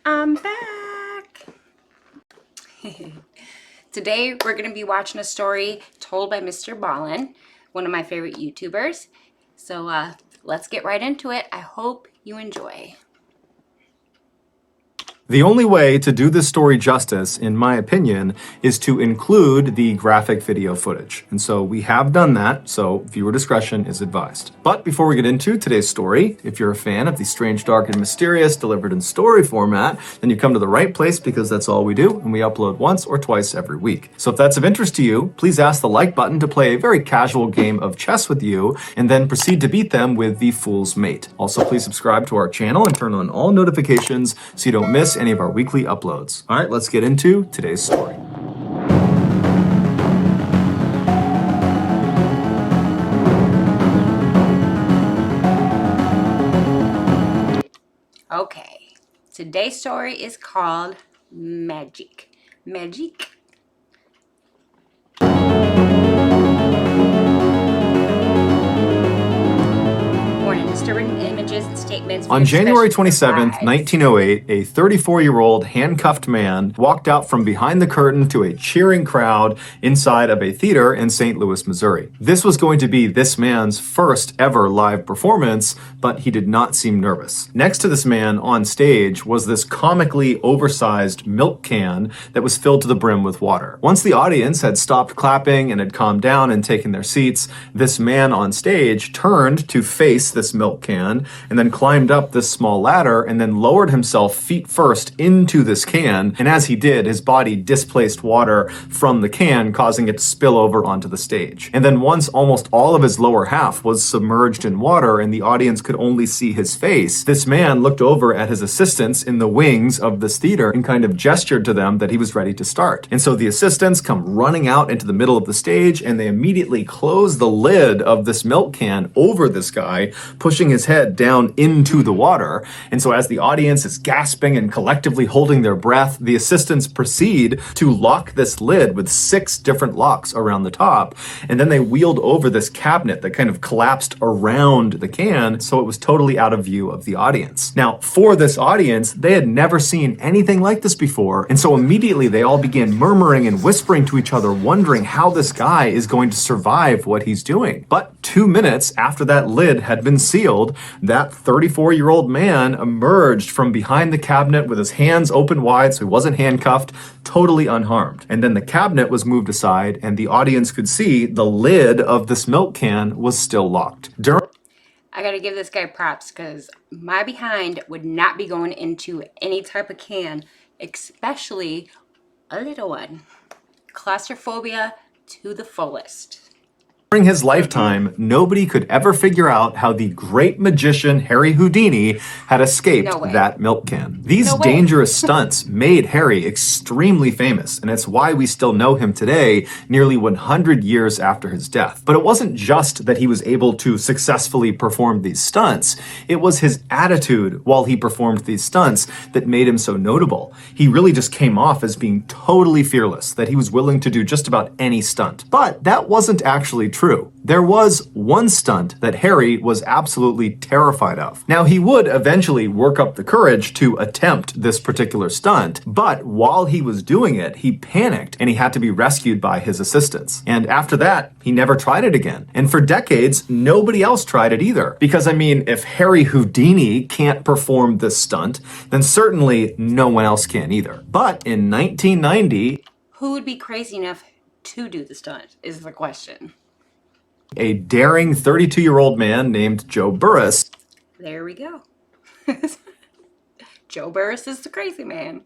I'm back. Today we're going to be watching a story told by Mr. Ballin, one of my favorite YouTubers. So let's get right into it. I hope you enjoy. The only way to do this story justice, in my opinion, is to include the graphic video footage. And so we have done that, so viewer discretion is advised. But before we get into today's story, if you're a fan of the strange, dark, and mysterious delivered in story format, then you come to the right place because that's all we do, and we upload once or twice every week. So if that's of interest to you, please ask the like button to play a very casual game of chess with you, and then proceed to beat them with the Fool's Mate. Also, please subscribe to our channel and turn on all notifications so you don't miss any of our weekly uploads. All right, let's get into today's story. Okay, today's story is called Magic. Magic. Born in disturbing images and statements. On January 27th, 1908, a 34-year-old handcuffed man walked out from behind the curtain to a cheering crowd inside of a theater in St. Louis, Missouri. This was going to be this man's first ever live performance, but he did not seem nervous. Next to this man on stage was this comically oversized milk can that was filled to the brim with water. Once the audience had stopped clapping and had calmed down and taken their seats, this man on stage turned to face this milk can and then climbed up this small ladder and then lowered himself feet first into this can. And as he did, his body displaced water from the can, causing it to spill over onto the stage. And then once almost all of his lower half was submerged in water and the audience could only see his face, this man looked over at his assistants in the wings of this theater and kind of gestured to them that he was ready to start. And so the assistants come running out into the middle of the stage and they immediately close the lid of this milk can over this guy, pushing his head down into the water. And so as the audience is gasping and collectively holding their breath, the assistants proceed to lock this lid with 6 different locks around the top. And then they wheeled over this cabinet that kind of collapsed around the can, so it was totally out of view of the audience. Now, for this audience, they had never seen anything like this before. And so immediately they all began murmuring and whispering to each other, wondering how this guy is going to survive what he's doing. But 2 minutes after that lid had been sealed, that 34-year-old man emerged from behind the cabinet with his hands open wide so he wasn't handcuffed, totally unharmed. And then the cabinet was moved aside and the audience could see the lid of this milk can was still locked. I gotta give this guy props because my behind would not be going into any type of can, especially a little one. Claustrophobia to the fullest. During his lifetime, nobody could ever figure out how the great magician Harry Houdini had escaped that milk can. These dangerous stunts made Harry extremely famous, and it's why we still know him today, nearly 100 years after his death. But it wasn't just that he was able to successfully perform these stunts, it was his attitude while he performed these stunts that made him so notable. He really just came off as being totally fearless, that he was willing to do just about any stunt. But that wasn't actually true. There was one stunt that Harry was absolutely terrified of. Now, he would eventually work up the courage to attempt this particular stunt, but while he was doing it, he panicked and he had to be rescued by his assistants. And after that, he never tried it again. And for decades, nobody else tried it either. Because, I mean, if Harry Houdini can't perform this stunt, then certainly no one else can either. But in 1990... who would be crazy enough to do the stunt is the question. A daring 32-year-old man named Joe Burris. There we go. Joe Burris is the crazy man.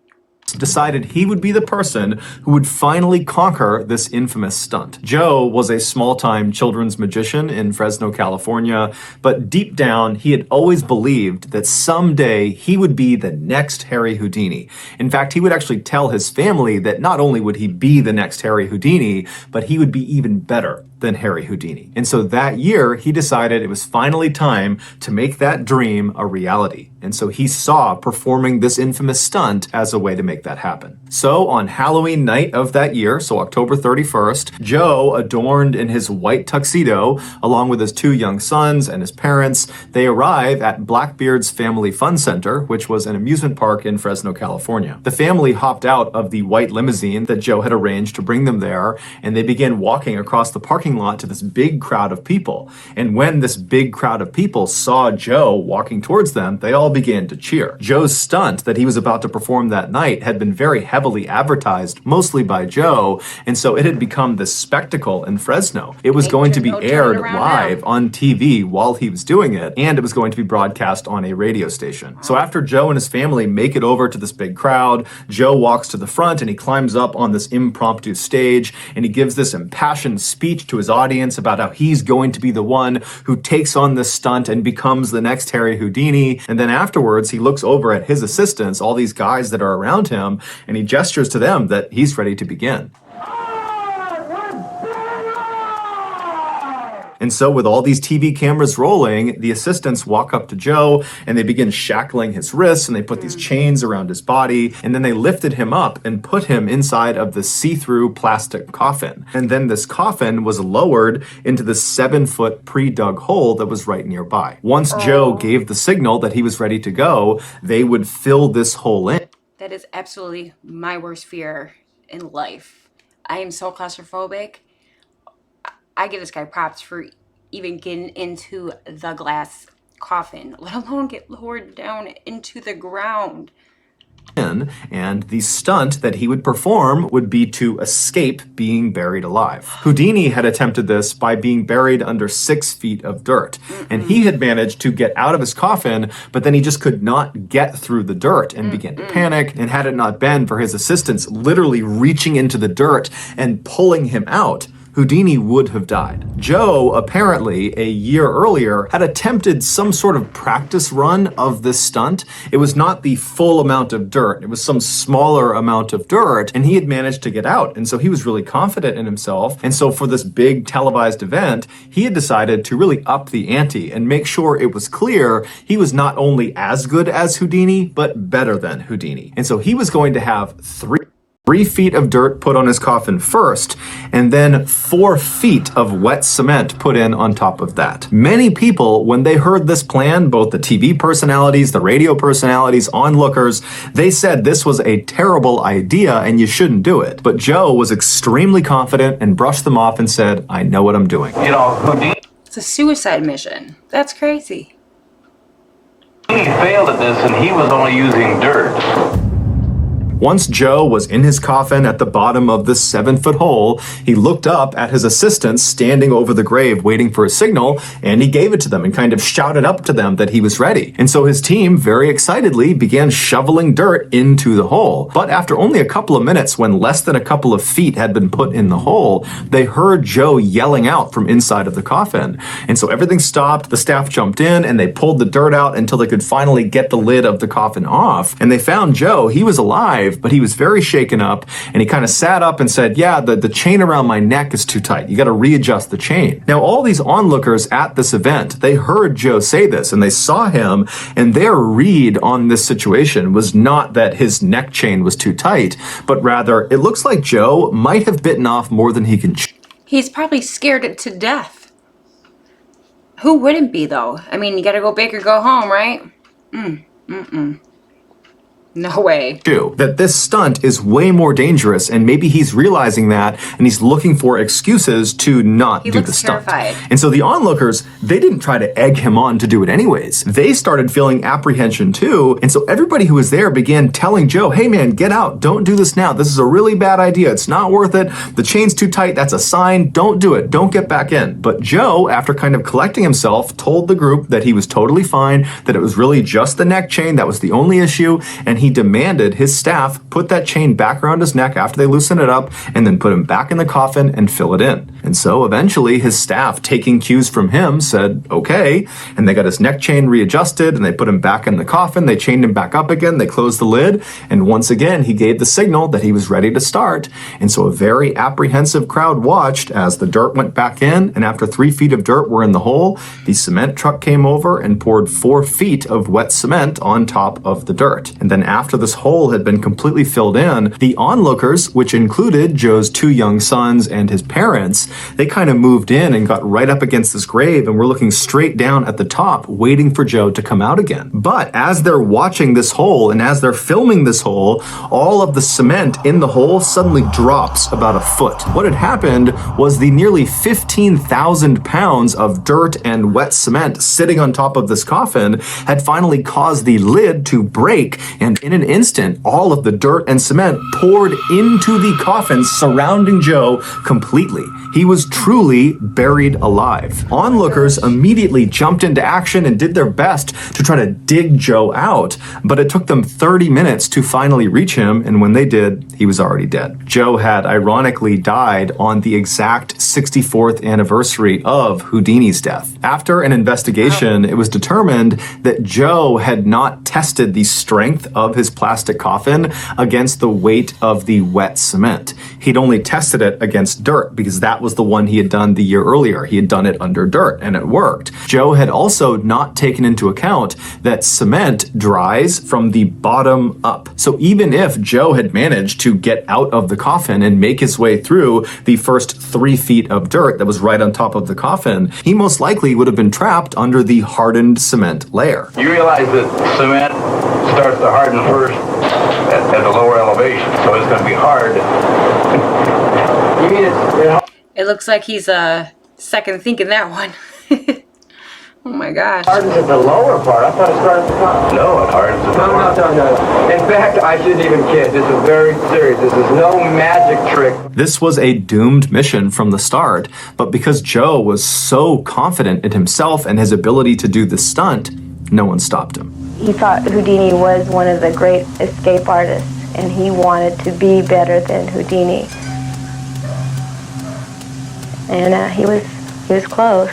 Decided he would be the person who would finally conquer this infamous stunt. Joe was a small-time children's magician in Fresno, California, but deep down, he had always believed that someday he would be the next Harry Houdini. In fact, he would actually tell his family that not only would he be the next Harry Houdini, but he would be even better. than Harry Houdini. And so that year, he decided it was finally time to make that dream a reality. And so he saw performing this infamous stunt as a way to make that happen. So on Halloween night of that year, so October 31st, Joe, adorned in his white tuxedo, along with his 2 young sons and his parents, they arrive at Blackbeard's Family Fun Center, which was an amusement park in Fresno, California. The family hopped out of the white limousine that Joe had arranged to bring them there, and they began walking across the parking lot to this big crowd of people. And when this big crowd of people saw Joe walking towards them, they all began to cheer. Joe's stunt that he was about to perform that night had been very heavily advertised, mostly by Joe, and so it had become this spectacle in Fresno. It was going to be aired live on TV while he was doing it, and it was going to be broadcast on a radio station. So after Joe and his family make it over to this big crowd, Joe walks to the front and he climbs up on this impromptu stage and he gives this impassioned speech to his audience about how he's going to be the one who takes on this stunt and becomes the next Harry Houdini. And then afterwards, he looks over at his assistants, all these guys that are around him, and he gestures to them that he's ready to begin. And so with all these TV cameras rolling, the assistants walk up to Joe and they begin shackling his wrists and they put these chains around his body, and then they lifted him up and put him inside of the see-through plastic coffin. And then this coffin was lowered into the 7-foot pre-dug hole that was right nearby. Once Joe gave the signal that he was ready to go, they would fill this hole in. That is absolutely my worst fear in life. I am so claustrophobic. I give this guy props for even getting into the glass coffin, let alone get lowered down into the ground. And the stunt that he would perform would be to escape being buried alive. Houdini had attempted this by being buried under 6 feet of dirt. And he had managed to get out of his coffin, but then he just could not get through the dirt and began to panic. And had it not been for his assistants literally reaching into the dirt and pulling him out, Houdini would have died. Joe, apparently, a year earlier, had attempted some sort of practice run of this stunt. It was not the full amount of dirt. It was some smaller amount of dirt, and he had managed to get out. And so he was really confident in himself. And so for this big televised event, he had decided to really up the ante and make sure it was clear he was not only as good as Houdini, but better than Houdini. And so he was going to have 3 feet of dirt put on his coffin first, and then 4 feet of wet cement put in on top of that. Many people, when they heard this plan, both the TV personalities, the radio personalities, onlookers, they said this was a terrible idea and you shouldn't do it. But Joe was extremely confident and brushed them off and said, "I know what I'm doing." You know, Houdini It's a suicide mission. That's crazy. failed at this and he was only using dirt. Once Joe was in his coffin at the bottom of this 7-foot hole, he looked up at his assistants standing over the grave waiting for a signal, and he gave it to them and kind of shouted up to them that he was ready. And so his team very excitedly began shoveling dirt into the hole. But after only a couple of minutes, when less than a couple of feet had been put in the hole, they heard Joe yelling out from inside of the coffin. And so everything stopped, the staff jumped in, and they pulled the dirt out until they could finally get the lid of the coffin off. And they found Joe. He was alive, but he was very shaken up, and he kind of sat up and said, "Yeah, the chain around my neck is too tight. You got to readjust the chain." Now, all these onlookers at this event, they heard Joe say this, and they saw him, and their read on this situation was not that his neck chain was too tight, but rather, it looks like Joe might have bitten off more than he can chew. He's probably scared to death. Who wouldn't be, though? I mean, you gotta go big or go home, right? No way. That this stunt is way more dangerous, and maybe he's realizing that, and he's looking for excuses to not do the stunt. Terrified. And so the onlookers, they didn't try to egg him on to do it anyways. They started feeling apprehension too, and so everybody who was there began telling Joe, "Hey man, get out, don't do this now. This is a really bad idea. It's not worth it. The chain's too tight. That's a sign. Don't do it. Don't get back in." But Joe, after kind of collecting himself, told the group that he was totally fine, that it was really just the neck chain that was the only issue, and he demanded his staff put that chain back around his neck after they loosened it up, and then put him back in the coffin and fill it in. And so eventually his staff, taking cues from him, said, okay. And they got his neck chain readjusted and they put him back in the coffin. They chained him back up again. They closed the lid. And once again, he gave the signal that he was ready to start. And so a very apprehensive crowd watched as the dirt went back in. And after 3 feet of dirt were in the hole, the cement truck came over and poured 4 feet of wet cement on top of the dirt. And then after this hole had been completely filled in, the onlookers, which included Joe's 2 young sons and his parents, they kind of moved in and got right up against this grave and were looking straight down at the top, waiting for Joe to come out again. But as they're watching this hole and as they're filming this hole, all of the cement in the hole suddenly drops about a foot. What had happened was the nearly 15,000 pounds of dirt and wet cement sitting on top of this coffin had finally caused the lid to break, and in an instant, all of the dirt and cement poured into the coffin surrounding Joe completely. He was truly buried alive. Onlookers immediately jumped into action and did their best to try to dig Joe out, but it took them 30 minutes to finally reach him, and when they did, he was already dead. Joe had ironically died on the exact 64th anniversary of Houdini's death. After an investigation, it was determined that Joe had not tested the strength of his plastic coffin against the weight of the wet cement. He'd only tested it against dirt because that was the one he had done the year earlier. He had done it under dirt and it worked. Joe had also not taken into account that cement dries from the bottom up. So even if Joe had managed to get out of the coffin and make his way through the first 3 feet of dirt that was right on top of the coffin, he most likely would have been trapped under the hardened cement layer. You realize that cement starts to harden first at the lower elevation, so it's going to be hard. You mean It looks like he's second thinking that one. Oh my gosh. Hardens at the lower part. I thought it started at the top. No, it hardens at the lower. No. In fact, I shouldn't even kid. This is very serious. This is no magic trick. This was a doomed mission from the start, but because Joe was so confident in himself and his ability to do this stunt, no one stopped him. He thought Houdini was one of the great escape artists, and he wanted to be better than Houdini. And he was close.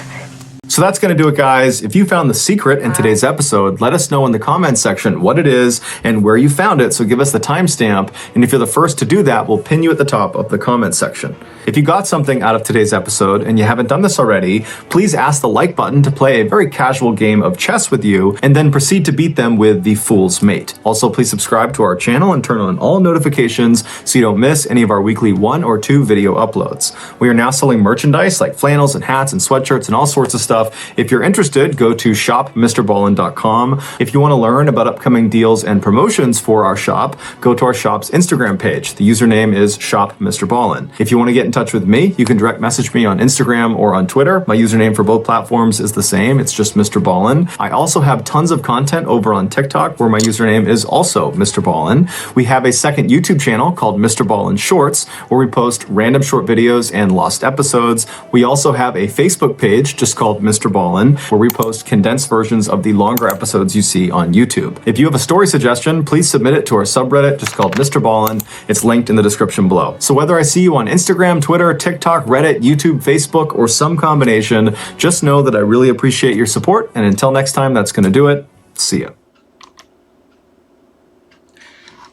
So that's going to do it, guys. If you found the secret in today's episode, let us know in the comments section what it is and where you found it. So give us the timestamp. And if you're the first to do that, we'll pin you at the top of the comment section. If you got something out of today's episode and you haven't done this already, please ask the like button to play a very casual game of chess with you and then proceed to beat them with the Fool's Mate. Also, please subscribe to our channel and turn on all notifications so you don't miss any of our weekly 1 or 2 video uploads. We are now selling merchandise like flannels and hats and sweatshirts and all sorts of stuff. If you're interested, go to shopmrballin.com. If you want to learn about upcoming deals and promotions for our shop, go to our shop's Instagram page. The username is shopmrballin. If you want to get in touch with me, you can direct message me on Instagram or on Twitter. My username for both platforms is the same. It's just Mr. Ballin. I also have tons of content over on TikTok where my username is also Mr. Ballin. We have a second YouTube channel called Mr. Ballin Shorts where we post random short videos and lost episodes. We also have a Facebook page just called Mr. Ballin, where we post condensed versions of the longer episodes you see on YouTube. If you have a story suggestion, please submit it to our subreddit just called Mr. Ballin. It's linked in the description below. So whether I see you on Instagram, Twitter, TikTok, Reddit, YouTube, Facebook, or some combination, just know that I really appreciate your support. And until next time, that's going to do it. See ya.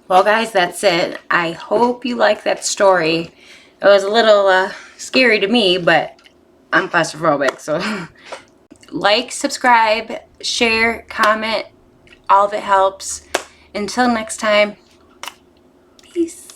Well, guys, that's it. I hope you like that story. It was a little scary to me, but I'm claustrophobic, so like, subscribe, share, comment, all of it helps. Until next time, peace.